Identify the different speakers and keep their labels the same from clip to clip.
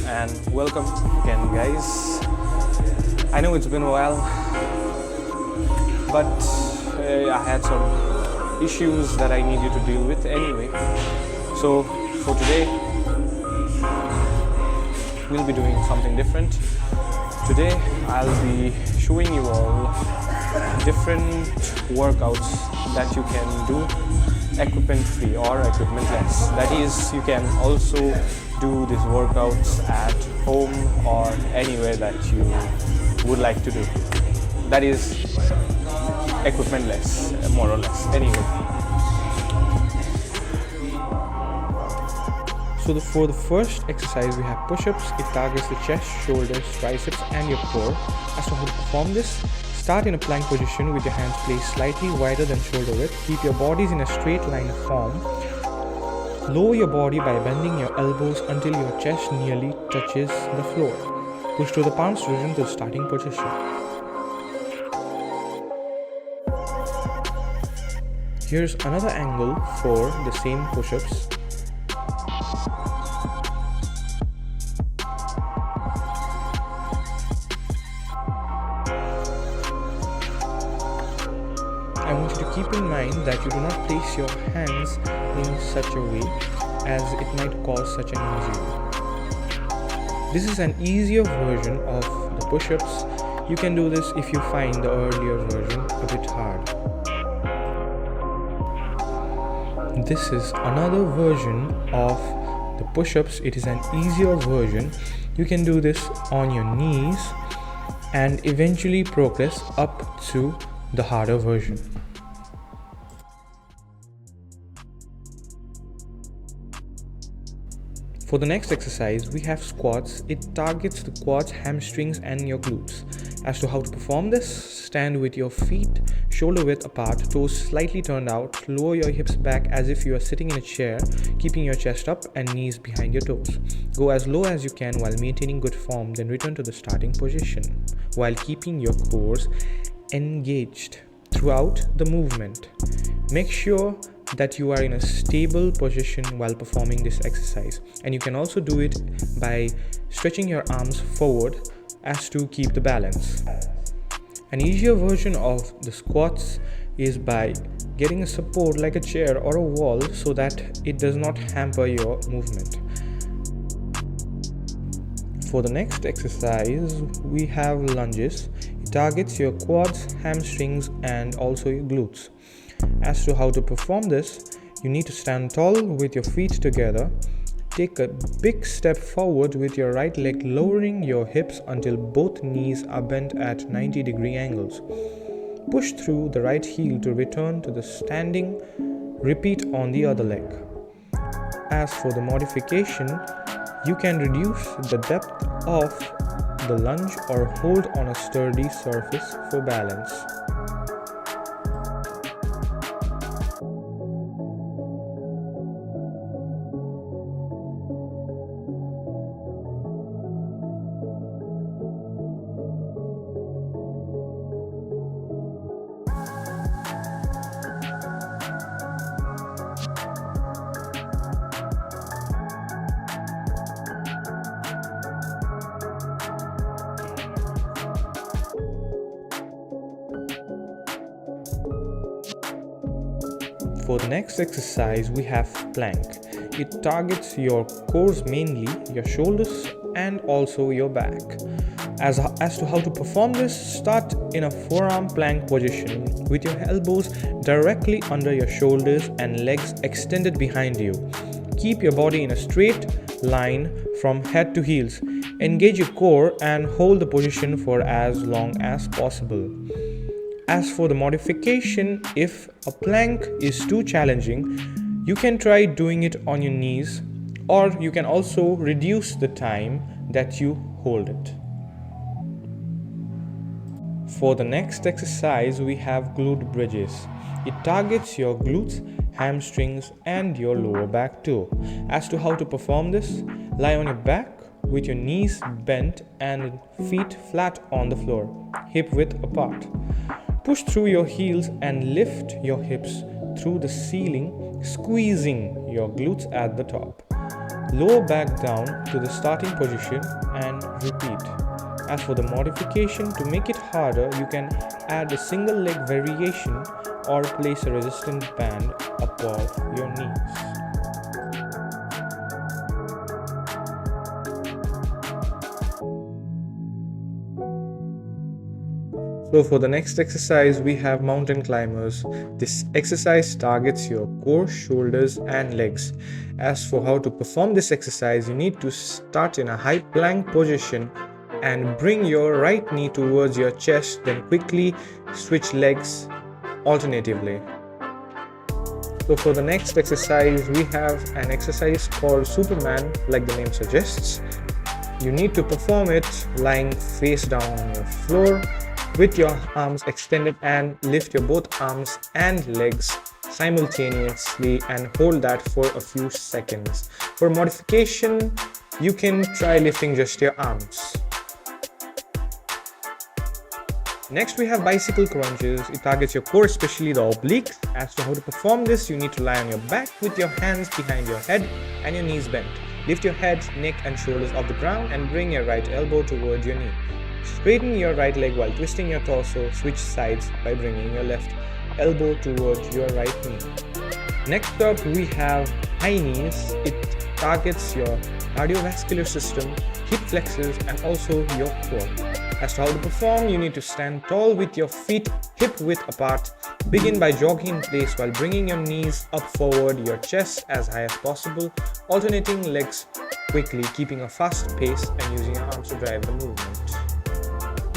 Speaker 1: and welcome again, guys. I know it's been a while, but I had some issues that I needed to deal with anyway. So for today, we'll be doing something different. Today, I'll be showing you all different workouts that you can do equipment free or equipmentless. That is, you can also do these workouts at home or anywhere that you would like to do. That is equipmentless, more or less, anyway. So for the first exercise, we have push-ups. It targets the chest, shoulders, triceps and your core. As to how to perform this, start in a plank position with your hands placed slightly wider than shoulder width. Keep your bodies in a straight line form. Lower your body by bending your elbows until your chest nearly touches the floor. Push through the palms to return to the starting position. Here's another angle for the same push-ups. I want you to keep in mind that you do not place your hands in such a way as it might cause such an injury. This is an easier version of the push-ups. You can do this if you find the earlier version a bit hard. This is another version of the push-ups. It is an easier version. You can do this on your knees and eventually progress up to the harder version. For the next exercise, we have squats. It targets the quads, hamstrings and your glutes. As to how to perform this, stand with your feet shoulder width apart, toes slightly turned out, lower your hips back as if you are sitting in a chair, keeping your chest up and knees behind your toes. Go as low as you can while maintaining good form, then return to the starting position while keeping your cores engaged throughout the movement. Make sure that you are in a stable position while performing this exercise, and you can also do it by stretching your arms forward as to keep the balance. An easier version of the squats is by getting a support like a chair or a wall so that it does not hamper your movement. For the next exercise, we have lunges. It targets your quads, hamstrings and also your glutes. As to how to perform this, you need to stand tall with your feet together. Take a big step forward with your right leg, lowering your hips until both knees are bent at 90-degree angles. Push through the right heel to return to the standing. Repeat on the other leg. As for the modification, you can reduce the depth of the lunge or hold on a sturdy surface for balance. For the next exercise, we have plank. It targets your cores mainly, your shoulders and also your back. As to how to perform this, start in a forearm plank position with your elbows directly under your shoulders and legs extended behind you. Keep your body in a straight line from head to heels. Engage your core and hold the position for as long as possible. As for the modification, if a plank is too challenging, you can try doing it on your knees, or you can also reduce the time that you hold it. For the next exercise, we have glute bridges. It targets your glutes, hamstrings and your lower back too. As to how to perform this, lie on your back with your knees bent and feet flat on the floor, hip width apart. Push through your heels and lift your hips through the ceiling, squeezing your glutes at the top. Lower back down to the starting position and repeat. As for the modification, to make it harder, you can add a single leg variation or place a resistance band above your knees. So for the next exercise, we have mountain climbers. This exercise targets your core, shoulders and legs. As for how to perform this exercise, you need to start in a high plank position and bring your right knee towards your chest, then quickly switch legs alternatively. So for the next exercise, we have an exercise called Superman, like the name suggests. You need to perform it lying face down on your floor with your arms extended and lift your both arms and legs simultaneously and hold that for a few seconds. For modification, you can try lifting just your arms. Next, we have bicycle crunches. It targets your core, especially the obliques. As to how to perform this, you need to lie on your back with your hands behind your head and your knees bent. Lift your head, neck and shoulders off the ground and bring your right elbow towards your knee. Straighten your right leg while twisting your torso. Switch sides by bringing your left elbow towards your right knee. Next up, we have high knees. It targets your cardiovascular system, hip flexors and also your core. As to how to perform, you need to stand tall with your feet hip width apart. Begin by jogging in place while bringing your knees up forward, your chest as high as possible, alternating legs quickly, keeping a fast pace and using your arms to drive the movement.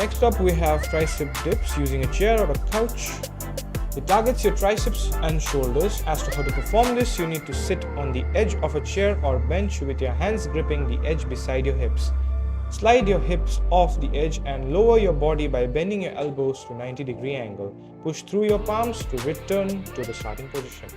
Speaker 1: Next up, we have tricep dips using a chair or a couch. It targets your triceps and shoulders. As to how to perform this, you need to sit on the edge of a chair or bench with your hands gripping the edge beside your hips. Slide your hips off the edge and lower your body by bending your elbows to 90-degree angle. Push through your palms to return to the starting position.